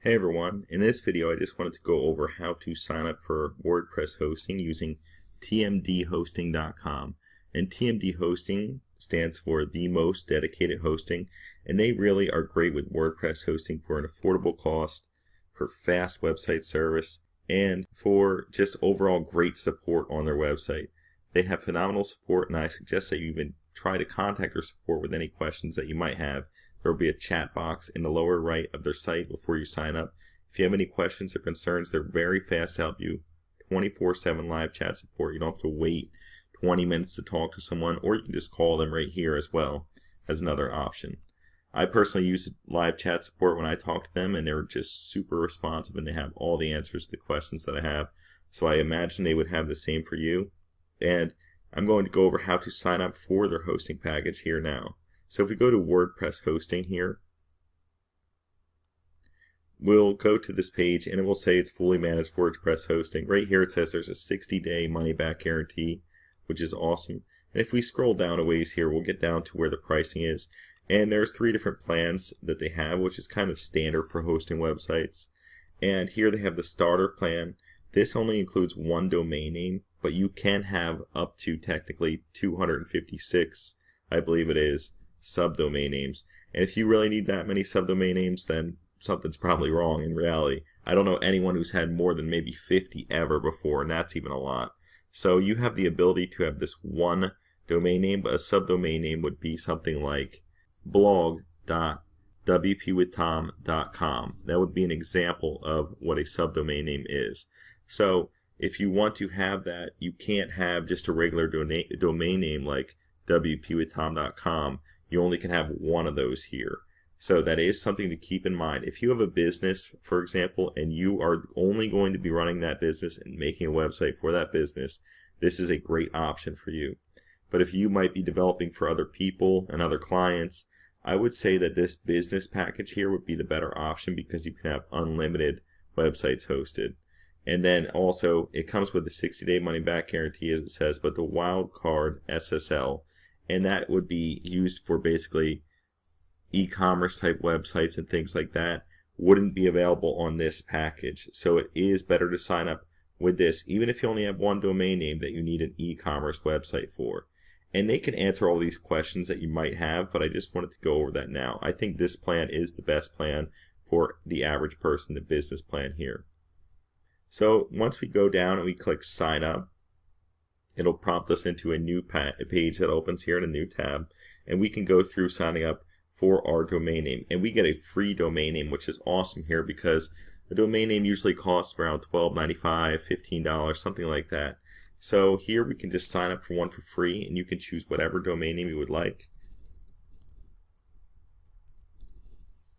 Hey everyone, in this video I just wanted to go over how to sign up for WordPress hosting using TMDhosting.com. And TMDhosting stands for the most dedicated hosting, and they really are great with WordPress hosting for an affordable cost, for fast website service, and for just overall great support on their website. They have phenomenal support, and I suggest that you even try to contact their support with any questions that you might have. There will be a chat box in the lower right of their site before you sign up. If you have any questions or concerns, they're very fast to help you. 24/7 live chat support. You don't have to wait 20 minutes to talk to someone, or you can just call them right here as well as another option. I personally use live chat support when I talk to them, and they're just super responsive, and they have all the answers to the questions that I have. So I imagine they would have the same for you. And I'm going to go over how to sign up for their hosting package here now. So if we go to WordPress hosting here, we'll go to this page and it will say it's fully managed WordPress hosting. Right here it says there's a 60-day money-back guarantee, which is awesome. And if we scroll down a ways here, we'll get down to where the pricing is. And there's 3 different plans that they have, which is kind of standard for hosting websites. And here they have the starter plan. This only includes 1 domain name, but you can have up to technically 256, I believe it is, subdomain names. And if you really need that many subdomain names, then something's probably wrong in reality. I don't know anyone who's had more than maybe 50 ever before, and that's even a lot. So you have the ability to have this 1 domain name, but a subdomain name would be something like blog.wpwithtom.com. That would be an example of what a subdomain name is. So if you want to have that, you can't have just a regular domain name like wpwithtom.com. You only can have 1 of those here. So that is something to keep in mind. If you have a business, for example, and you are only going to be running that business and making a website for that business, this is a great option for you. But if you might be developing for other people and other clients, I would say that this business package here would be the better option because you can have unlimited websites hosted. And then also, it comes with a 60-day money-back guarantee, as it says, but the wildcard SSL, and that would be used for basically e-commerce type websites and things like that, wouldn't be available on this package. So it is better to sign up with this, even if you only have 1 domain name that you need an e-commerce website for. And they can answer all these questions that you might have, but I just wanted to go over that now. I think this plan is the best plan for the average person, the business plan here. So once we go down and we click sign up, it'll prompt us into a new page that opens here in a new tab, and we can go through signing up for our domain name. And we get a free domain name, which is awesome here because a domain name usually costs around $12.95, $15, something like that. So here we can just sign up for one for free, and you can choose whatever domain name you would like.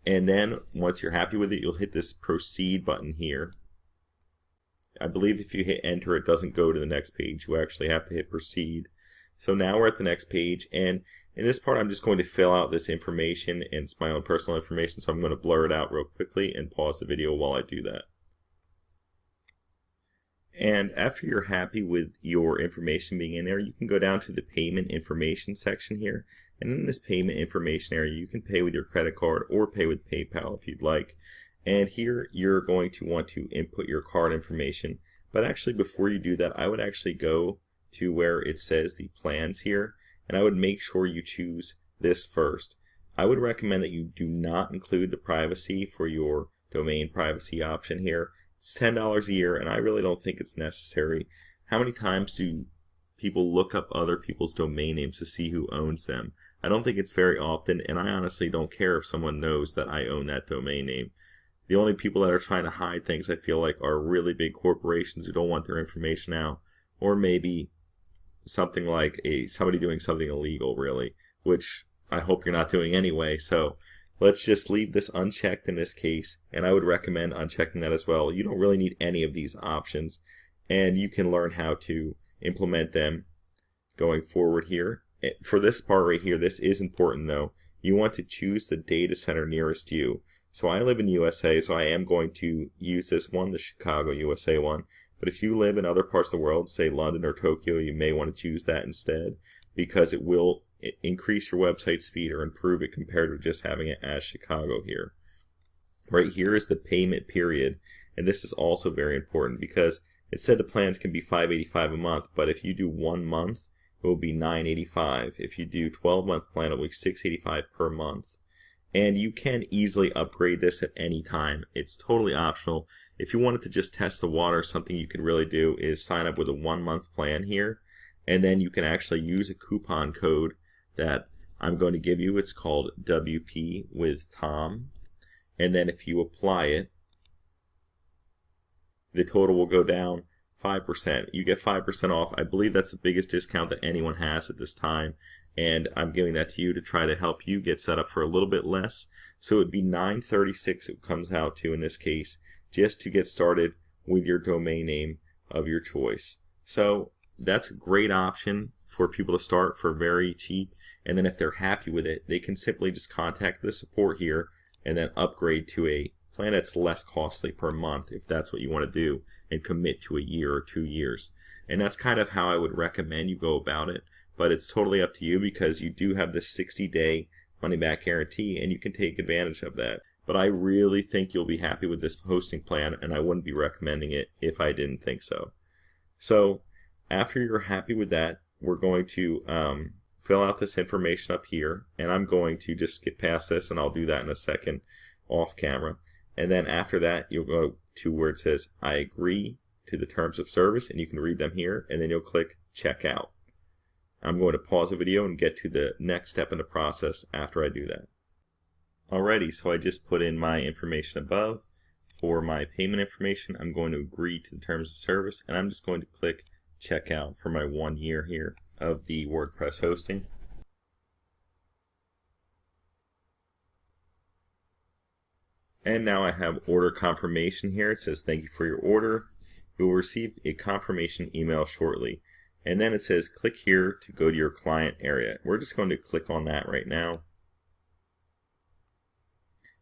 And then once you're happy with it, you'll hit this proceed button here. I believe if you hit enter, it doesn't go to the next page. You actually have to hit proceed. So now we're at the next page, and in this part I'm just going to fill out this information, and it's my own personal information, so I'm going to blur it out real quickly and pause the video while I do that. And after you're happy with your information being in there, you can go down to the payment information section here, and in this payment information area you can pay with your credit card or pay with PayPal if you'd like. And here you're going to want to input your card information, but actually before you do that, I would actually go to where it says the plans here, and I would make sure you choose this first. I would recommend that you do not include the privacy for your domain privacy option here. It's $10 a year, and I really don't think it's necessary. How many times do people look up other people's domain names to see who owns them? I don't think it's very often, and I honestly don't care if someone knows that I own that domain name. The only people that are trying to hide things, I feel like, are really big corporations who don't want their information out, or maybe something like somebody doing something illegal, really, which I hope you're not doing anyway. So let's just leave this unchecked in this case, and I would recommend unchecking that as well. You don't really need any of these options, and you can learn how to implement them going forward here. For this part right here, this is important though. You want to choose the data center nearest you. So I live in the USA, so I am going to use this one, the Chicago, USA one. But if you live in other parts of the world, say London or Tokyo, you may want to choose that instead because it will increase your website speed or improve it compared to just having it as Chicago here. Right here is the payment period, and this is also very important because it said the plans can be $585 a month, but if you do 1 month, it will be $985. If you do 12-month plan, it will be $685 per month. And you can easily upgrade this at any time. It's totally optional. If you wanted to just test the water, something you could really do is sign up with a 1-month plan here, and then you can actually use a coupon code that I'm going to give you. It's called WP with Tom. And then if you apply it, the total will go down 5%. You get 5% off. I believe that's the biggest discount that anyone has at this time. And I'm giving that to you to try to help you get set up for a little bit less. So it would be $936 it comes out to in this case, just to get started with your domain name of your choice. So that's a great option for people to start for very cheap. And then if they're happy with it, they can simply just contact the support here and then upgrade to a plan that's less costly per month if that's what you want to do, and commit to a year or 2 years. And that's kind of how I would recommend you go about it. But it's totally up to you because you do have this 60-day money-back guarantee and you can take advantage of that. But I really think you'll be happy with this hosting plan, and I wouldn't be recommending it if I didn't think so. So after you're happy with that, we're going to fill out this information up here, and I'm going to just skip past this, and I'll do that in a second off camera. And then after that, you'll go to where it says I agree to the terms of service, and you can read them here, and then you'll click checkout. I'm going to pause the video and get to the next step in the process after I do that. Alrighty, so I just put in my information above. For my payment information, I'm going to agree to the terms of service, and I'm just going to click checkout for my 1 year here of the WordPress hosting. And now I have order confirmation here. It says thank you for your order. You will receive a confirmation email shortly. And then it says click here to go to your client area. We're just going to click on that right now.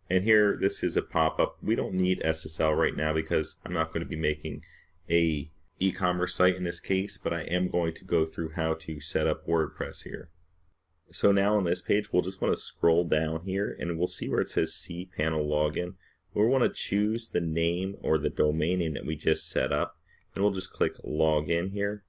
And here, this is a pop-up. We don't need SSL right now because I'm not going to be making a e-commerce site in this case, but I am going to go through how to set up WordPress here. So now on this page, we'll just want to scroll down here and we'll see where it says cPanel Login. We'll want to choose the name or the domain name that we just set up, and we'll just click Login here.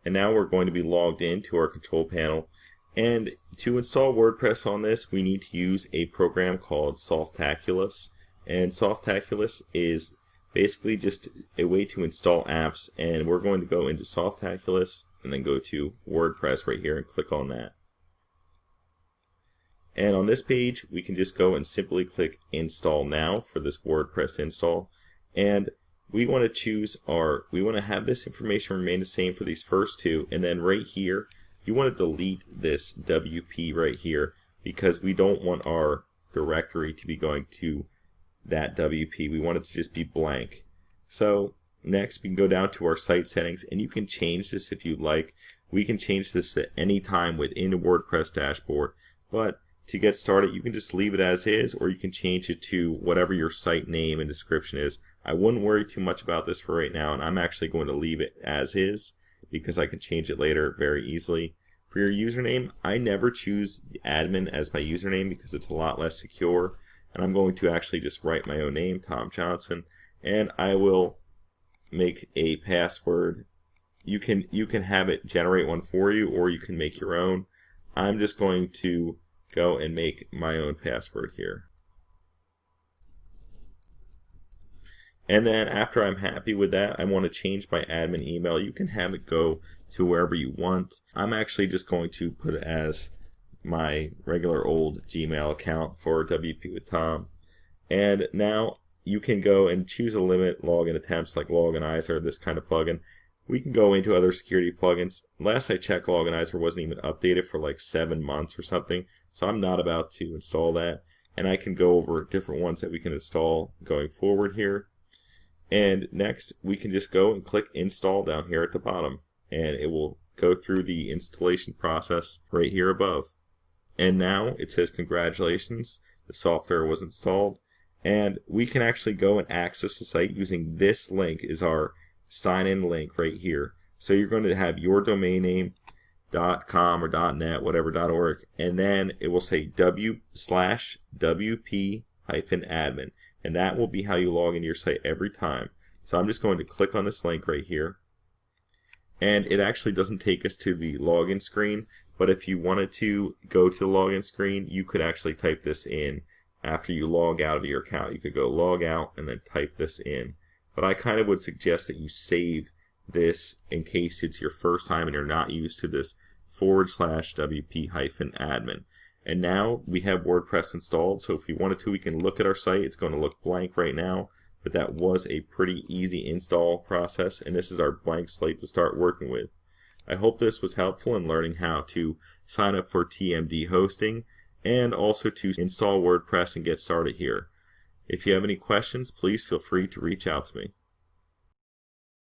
And now we're going to be logged into our control panel. And to install WordPress on this, we need to use a program called Softaculous. And Softaculous is basically just a way to install apps. And we're going to go into Softaculous and then go to WordPress right here and click on that. And on this page, we can just go and simply click Install Now for this WordPress install. And we want to choose we want to have this information remain the same for these first two, and then right here you want to delete this WP right here because we don't want our directory to be going to that WP. We want it to just be blank. So next we can go down to our site settings, and you can change this if you like. We can change this at any time within the WordPress dashboard, but to get started you can just leave it as is, or you can change it to whatever your site name and description is. I wouldn't worry too much about this for right now, and I'm actually going to leave it as is because I can change it later very easily. For your username, I never choose the admin as my username because it's a lot less secure, and I'm going to actually just write my own name, Tom Johnson, and I will make a password. You can have it generate one for you, or you can make your own. I'm just going to go and make my own password here. And then after I'm happy with that, I want to change my admin email. You can have it go to wherever you want. I'm actually just going to put it as my regular old Gmail account for WP with Tom. And now you can go and choose a limit login attempts like Loginizer, this kind of plugin. We can go into other security plugins. Last I checked, Loginizer wasn't even updated for like 7 months or something, so I'm not about to install that. And I can go over different ones that we can install going forward here. And next, we can just go and click Install down here at the bottom, and it will go through the installation process right here above. And now it says congratulations, the software was installed, and we can actually go and access the site using this link is our sign-in link right here. So you're going to have your domain name, .com or .net, whatever, .org, and then it will say w/wp-admin, and that will be how you log into your site every time. So I'm just going to click on this link right here, and it actually doesn't take us to the login screen, but if you wanted to go to the login screen, you could actually type this in after you log out of your account. You could go log out and then type this in. But I kind of would suggest that you save this in case it's your first time and you're not used to this /wp-admin. And now we have WordPress installed, so if we wanted to, we can look at our site. It's going to look blank right now, but that was a pretty easy install process, and this is our blank slate to start working with. I hope this was helpful in learning how to sign up for TMD hosting and also to install WordPress and get started here. If you have any questions, please feel free to reach out to me.